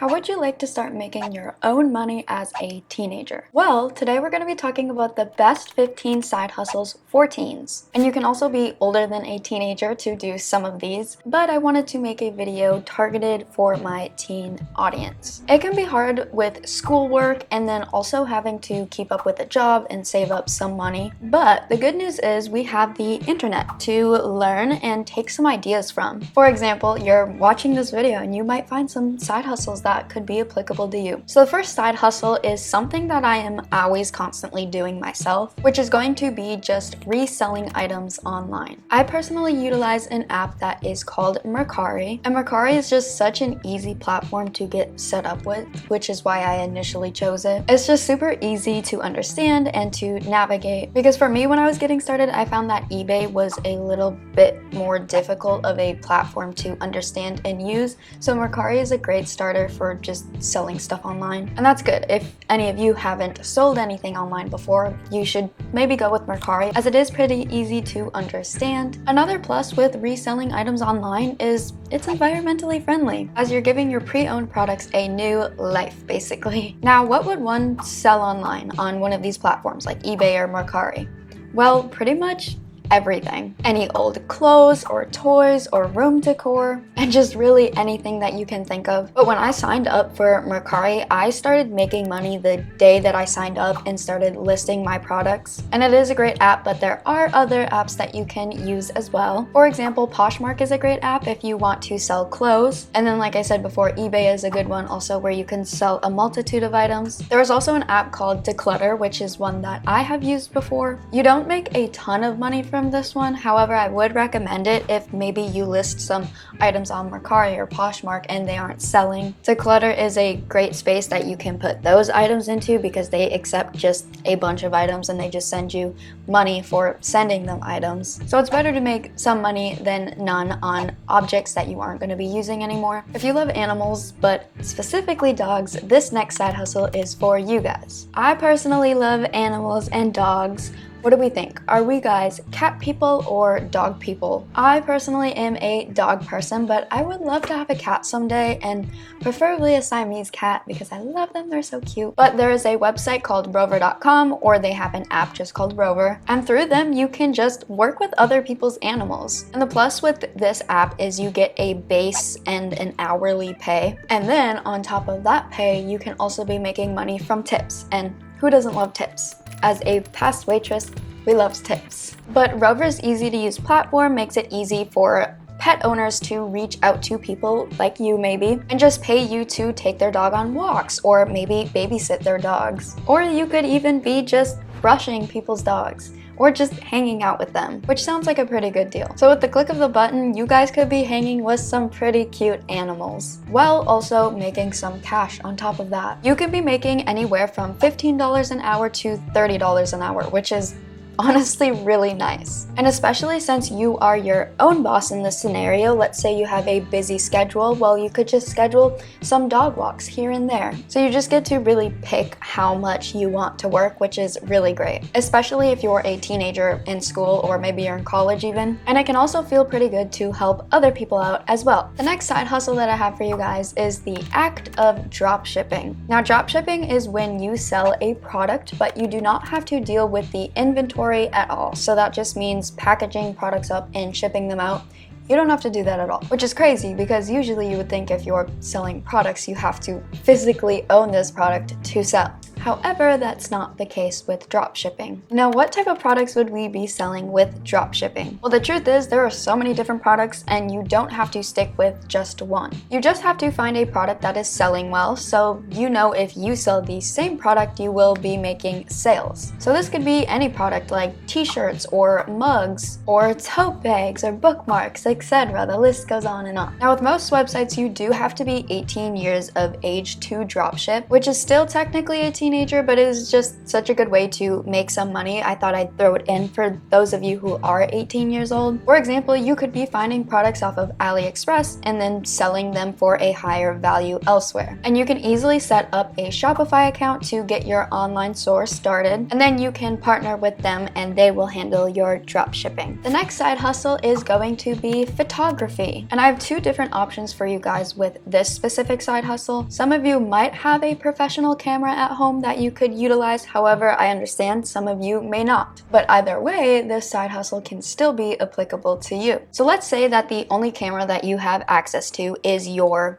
How would you like to start making your own money as a teenager? Well, today we're going to be talking about the best 15 side hustles for teens. And you can also be older than a teenager to do some of these, but I wanted to make a video targeted for my teen audience. It can be hard with schoolwork and then also having to keep up with a job and save up some money. But the good news is we have the internet to learn and take some ideas from. For example, you're watching this video and you might find some side hustles that could be applicable to you. So the first side hustle is something that I am always constantly doing myself, which is going to be just reselling items online. I personally utilize an app that is called Mercari, and Mercari is just such an easy platform to get set up with, which is why I initially chose it. It's just super easy to understand and to navigate, because for me when I was getting started, I found that eBay was a little bit more difficult of a platform to understand and use, so Mercari is a great starter for just selling stuff online. And that's good. If any of you haven't sold anything online before, you should maybe go with Mercari, as it is pretty easy to understand. Another plus with reselling items online is it's environmentally friendly, as you're giving your pre-owned products a new life, basically. Now, what would one sell online on one of these platforms like eBay or Mercari? Well, pretty much everything. Any old clothes or toys or room decor, and just really anything that you can think of. But when I signed up for Mercari, I started making money the day that I signed up and started listing my products. And it is a great app, but there are other apps that you can use as well. For example, Poshmark is a great app if you want to sell clothes. And then like I said before, eBay is a good one also, where you can sell a multitude of items. There is also an app called Declutter, which is one that I have used before. You don't make a ton of money from this one, however I would recommend it if maybe you list some items on Mercari or Poshmark and they aren't selling. Declutter is a great space that you can put those items into, because they accept just a bunch of items and they just send you money for sending them items. So it's better to make some money than none on objects that you aren't going to be using anymore. If you love animals, but specifically dogs, this next side hustle is for you guys. I personally love animals and dogs. What do we think? Are we guys cat people or dog people? I personally am a dog person, but I would love to have a cat someday, and preferably a Siamese cat because I love them, they're so cute. But there is a website called rover.com, or they have an app just called Rover, and through them you can just work with other people's animals. And the plus with this app is you get a base and an hourly pay, and then on top of that pay you can also be making money from tips, and who doesn't love tips? As a past waitress, we love tips. But Rover's easy to use platform makes it easy for pet owners to reach out to people like you maybe and just pay you to take their dog on walks, or maybe babysit their dogs. Or you could even be just brushing people's dogs, or just hanging out with them, which sounds like a pretty good deal. So with the click of the button, you guys could be hanging with some pretty cute animals, while also making some cash on top of that. You can be making anywhere from $15 an hour to $30 an hour, which is honestly really nice. And especially since you are your own boss in this scenario, let's say you have a busy schedule, well, you could just schedule some dog walks here and there. So you just get to really pick how much you want to work, which is really great, especially if you're a teenager in school, or maybe you're in college even. And it can also feel pretty good to help other people out as well. The next side hustle that I have for you guys is the act of drop shipping. Now, drop shipping is when you sell a product, but you do not have to deal with the inventory at all. So that just means packaging products up and shipping them out. You don't have to do that at all, which is crazy, because usually you would think if you're selling products, you have to physically own this product to sell. However, that's not the case with drop shipping. Now, what type of products would we be selling with drop shipping? Well, the truth is there are so many different products, and you don't have to stick with just one. You just have to find a product that is selling well, so you know if you sell the same product, you will be making sales. So this could be any product like t-shirts or mugs or tote bags or bookmarks, etc. The list goes on and on. Now, with most websites, you do have to be 18 years of age to dropship, which is still technically a teenager teenager, but it is just such a good way to make some money. I thought I'd throw it in for those of you who are 18 years old. For example, you could be finding products off of AliExpress and then selling them for a higher value elsewhere. And you can easily set up a Shopify account to get your online store started, and then you can partner with them and they will handle your drop shipping. The next side hustle is going to be photography. And I have two different options for you guys with this specific side hustle. Some of you might have a professional camera at home that you could utilize. However, I understand some of you may not. But either way, this side hustle can still be applicable to you. So let's say that the only camera that you have access to is your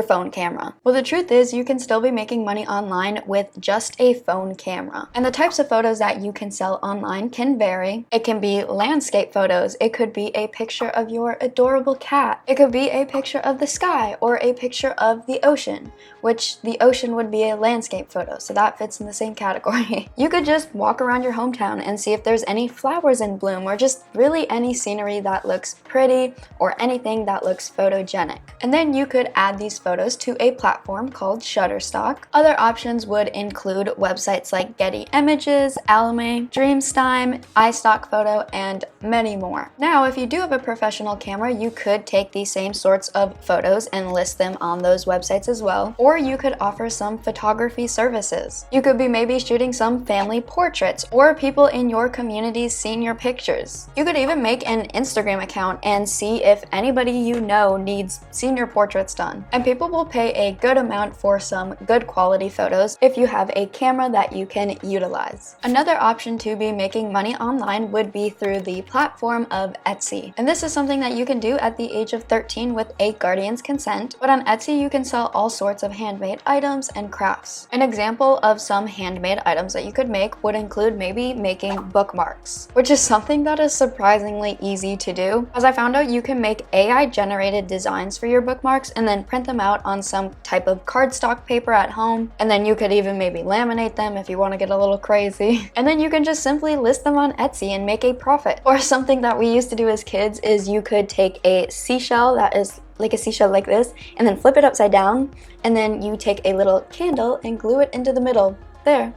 phone camera. Well, the truth is you can still be making money online with just a phone camera. And the types of photos that you can sell online can vary. It can be landscape photos. It could be a picture of your adorable cat. It could be a picture of the sky or a picture of the ocean, which the ocean would be a landscape photo, so that fits in the same category. You could just walk around your hometown and see if there's any flowers in bloom or just really any scenery that looks pretty or anything that looks photogenic. And then you could add these photos to a platform called Shutterstock. Other options would include websites like Getty Images, Alame, Dreamstime, iStock Photo, and many more. Now, if you do have a professional camera, you could take these same sorts of photos and list them on those websites as well, or you could offer some photography services. You could be maybe shooting some family portraits or people in your community's senior pictures. You could even make an Instagram account and see if anybody you know needs senior portraits done. And people will pay a good amount for some good quality photos if you have a camera that you can utilize. Another option to be making money online would be through the platform of Etsy. And this is something that you can do at the age of 13 with a guardian's consent, but on Etsy you can sell all sorts of handmade items and crafts. An example of some handmade items that you could make would include maybe making bookmarks, which is something that is surprisingly easy to do. As I found out, you can make AI generated designs for your bookmarks and then print them out on some type of cardstock paper at home, and then you could even maybe laminate them if you want to get a little crazy. And then you can just simply list them on Etsy and make a profit. Or something that we used to do as kids is you could take a seashell that is like a seashell like this and then flip it upside down, and then you take a little candle and glue it into the middle.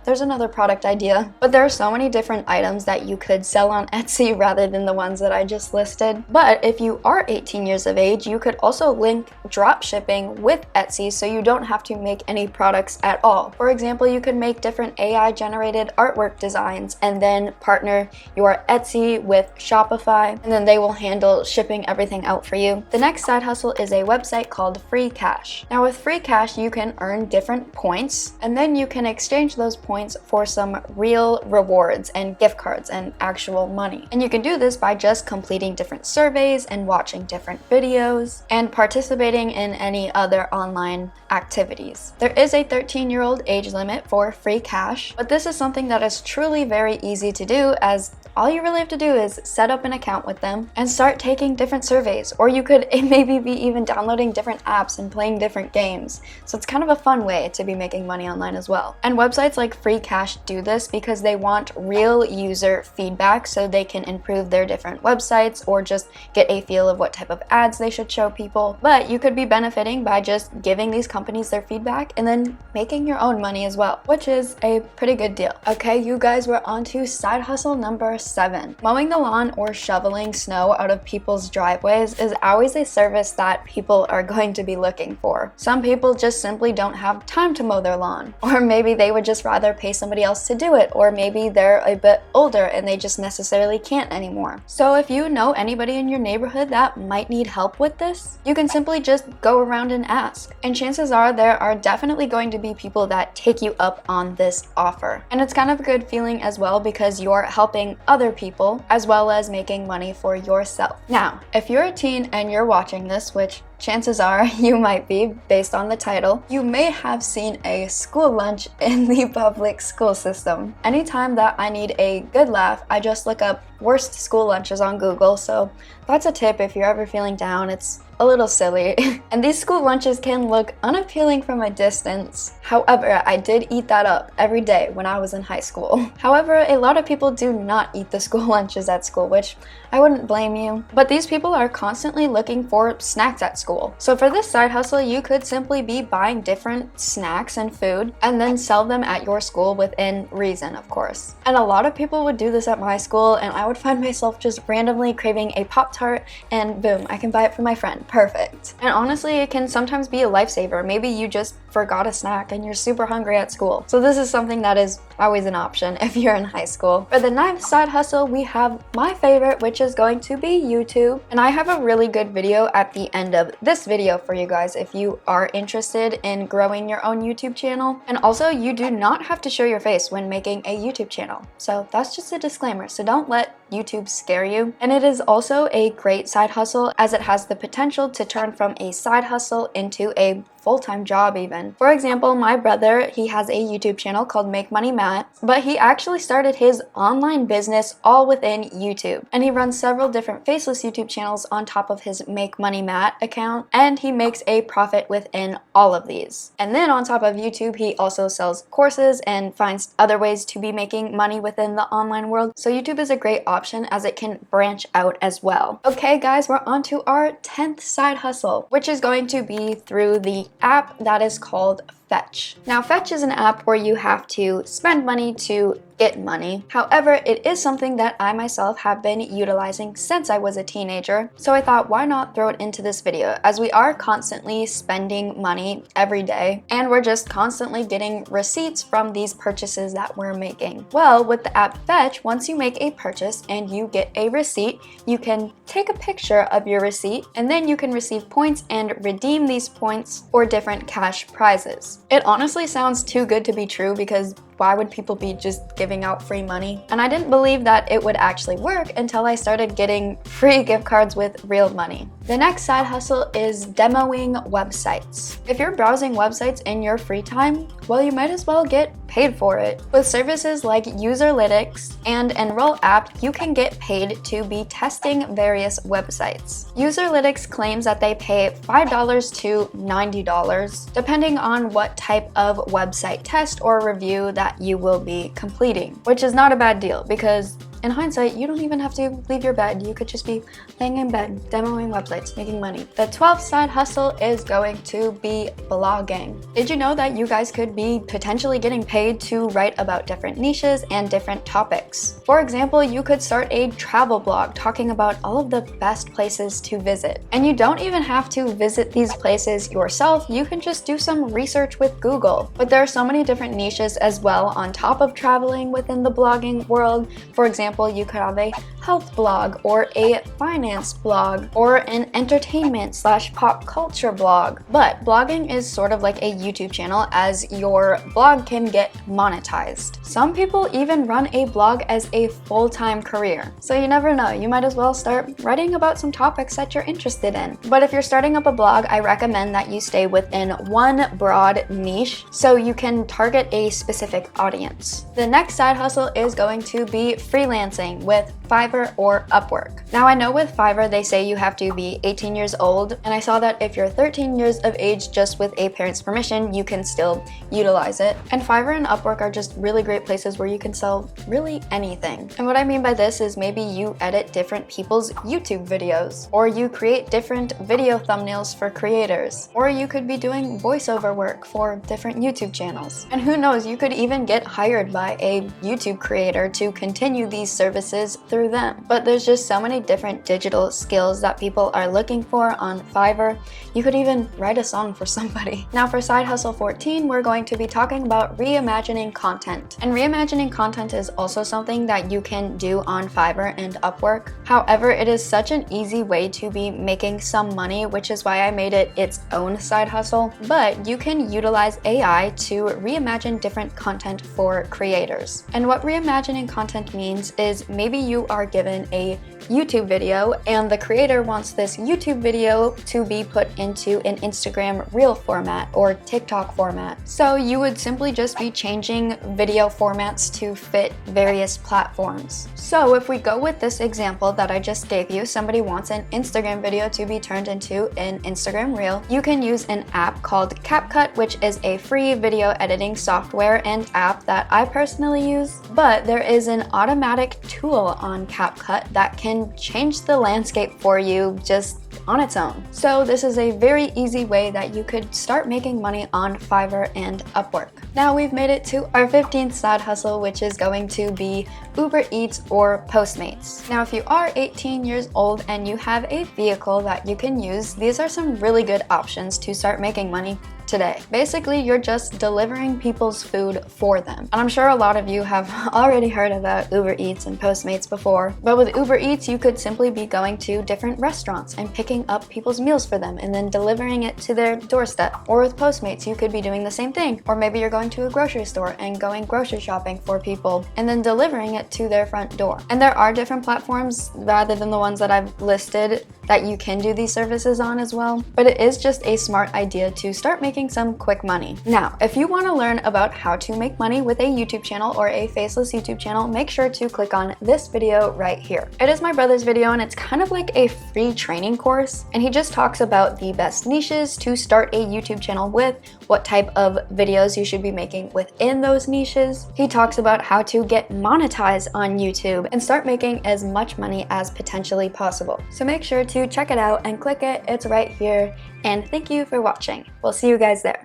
There's another product idea. But there are so many different items that you could sell on Etsy rather than the ones that I just listed. But if you are 18 years of age, you could also link drop shipping with Etsy so you don't have to make any products at all. For example, you could make different AI generated artwork designs and then partner your Etsy with Shopify, and then they will handle shipping everything out for you. The next side hustle is a website called Free Cash. Now with Free Cash, you can earn different points, and then you can exchange those points for some real rewards and gift cards and actual money. And you can do this by just completing different surveys and watching different videos and participating in any other online activities. There is a 13-year-old age limit for Free Cash, but this is something that is truly very easy to do, as all you really have to do is set up an account with them and start taking different surveys, or you could maybe be even downloading different apps and playing different games. So it's kind of a fun way to be making money online as well. And websites like Free Cash do this because they want real user feedback so they can improve their different websites or just get a feel of what type of ads they should show people. But you could be benefiting by just giving these companies their feedback and then making your own money as well, which is a pretty good deal. Okay, you guys, we're on to side hustle number 7. Mowing the lawn or shoveling snow out of people's driveways is always a service that people are going to be looking for. Some people just simply don't have time to mow their lawn, or maybe they would just rather pay somebody else to do it, or maybe they're a bit older and they just necessarily can't anymore. So if you know anybody in your neighborhood that might need help with this, you can simply just go around and ask. And chances are there are definitely going to be people that take you up on this offer. And it's kind of a good feeling as well because you're helping other people as well as making money for yourself. Now, if you're a teen and you're watching this, which chances are you might be based on the title, you may have seen a school lunch in the public school system. Anytime that I need a good laugh, I just look up worst school lunches on Google, so that's a tip if you're ever feeling down. It's a little silly. And these school lunches can look unappealing from a distance. However, I did eat that up every day when I was in high school. However, a lot of people do not eat the school lunches at school, which I wouldn't blame you. But these people are constantly looking for snacks at school. So for this side hustle, you could simply be buying different snacks and food and then sell them at your school within reason, of course. And a lot of people would do this at my school, and I would find myself just randomly craving a Pop-Tart, and boom, I can buy it for my friend. Perfect. And honestly, it can sometimes be a lifesaver. Maybe you just forgot a snack and you're super hungry at school. So this is something that is always an option if you're in high school. For the ninth side hustle, we have my favorite, which is going to be YouTube. And I have a really good video at the end of this video for you guys if you are interested in growing your own YouTube channel. And also, you do not have to show your face when making a YouTube channel. So that's just a disclaimer. So don't let YouTube scare you. And it is also a great side hustle as it has the potential to turn from a side hustle into a full-time job even. For example, my brother, he has a YouTube channel called Make Money Matt, but he actually started his online business all within YouTube. And he runs several different faceless YouTube channels on top of his Make Money Matt account, and he makes a profit within all of these. And then on top of YouTube, he also sells courses and finds other ways to be making money within the online world. So YouTube is a great option as it can branch out as well. Okay guys, we're on to our 10th side hustle, which is going to be through the app that is called Fetch. Now, Fetch is an app where you have to spend money to get money. However, it is something that I myself have been utilizing since I was a teenager. So I thought, why not throw it into this video, as we are constantly spending money every day and we're just constantly getting receipts from these purchases that we're making. Well, with the app Fetch, once you make a purchase and you get a receipt, you can take a picture of your receipt and then you can receive points and redeem these points for different cash prizes. It honestly sounds too good to be true, because why would people be just giving out free money? And I didn't believe that it would actually work until I started getting free gift cards with real money. The next side hustle is demoing websites. If you're browsing websites in your free time, well, you might as well get paid for it. With services like Userlytics and Enroll app, you can get paid to be testing various websites. Userlytics claims that they pay $5 to $90, depending on what type of website test or review that you will be completing, which is not a bad deal, because in hindsight, you don't even have to leave your bed. You could just be laying in bed, demoing websites, making money. The 12th side hustle is going to be blogging. Did you know that you guys could be potentially getting paid to write about different niches and different topics? For example, you could start a travel blog talking about all of the best places to visit. And you don't even have to visit these places yourself. You can just do some research with Google. But there are so many different niches as well on top of traveling within the blogging world. For example, you could have a health blog or a finance blog or an entertainment/pop culture blog. But blogging is sort of like a YouTube channel, as your blog can get monetized. Some people even run a blog as a full-time career. So you never know, you might as well start writing about some topics that you're interested in. But if you're starting up a blog, I recommend that you stay within one broad niche so you can target a specific audience. The next side hustle is going to be freelancing with Fiverr or Upwork. Now, I know with Fiverr they say you have to be 18 years old, and I saw that if you're 13 years of age just with a parent's permission, you can still utilize it. And Fiverr and Upwork are just really great places where you can sell really anything. And what I mean by this is maybe you edit different people's YouTube videos, or you create different video thumbnails for creators, or you could be doing voiceover work for different YouTube channels. And who knows, you could even get hired by a YouTube creator to continue these services through them. But there's just so many different digital skills that people are looking for on Fiverr. You could even write a song for somebody. Now for side hustle 14, we're going to be talking about reimagining content. And reimagining content is also something that you can do on Fiverr and Upwork. However, it is such an easy way to be making some money, which is why I made it its own side hustle. But you can utilize AI to reimagine different content for creators. And what reimagining content means is maybe you are given a YouTube video and the creator wants this YouTube video to be put into an Instagram Reel format or TikTok format. So you would simply just be changing video formats to fit various platforms. So if we go with this example that I just gave you, somebody wants an Instagram video to be turned into an Instagram Reel, you can use an app called CapCut, which is a free video editing software and app that I personally use, but there is an automatic tool on CapCut that can change the landscape for you just on its own. So this is a very easy way that you could start making money on Fiverr and Upwork. Now we've made it to our 15th side hustle, which is going to be Uber Eats or Postmates. Now if you are 18 years old and you have a vehicle that you can use, these are some really good options to start making money today. Basically, you're just delivering people's food for them. And I'm sure a lot of you have already heard about Uber Eats and Postmates before, but with Uber Eats, you could simply be going to different restaurants and picking up people's meals for them and then delivering it to their doorstep. Or with Postmates, you could be doing the same thing. Or maybe you're going to a grocery store and going grocery shopping for people and then delivering it to their front door. And there are different platforms rather than the ones that I've listed that you can do these services on as well, but it is just a smart idea to start making some quick money. Now, if you want to learn about how to make money with a YouTube channel or a faceless YouTube channel, make sure to click on this video right here. It is my brother's video and it's kind of like a free training course, and he just talks about the best niches to start a YouTube channel with, what type of videos you should be making within those niches. He talks about how to get monetized on YouTube and start making as much money as potentially possible. So make sure to check it out and click it. It's right here. And thank you for watching. We'll see you guys there.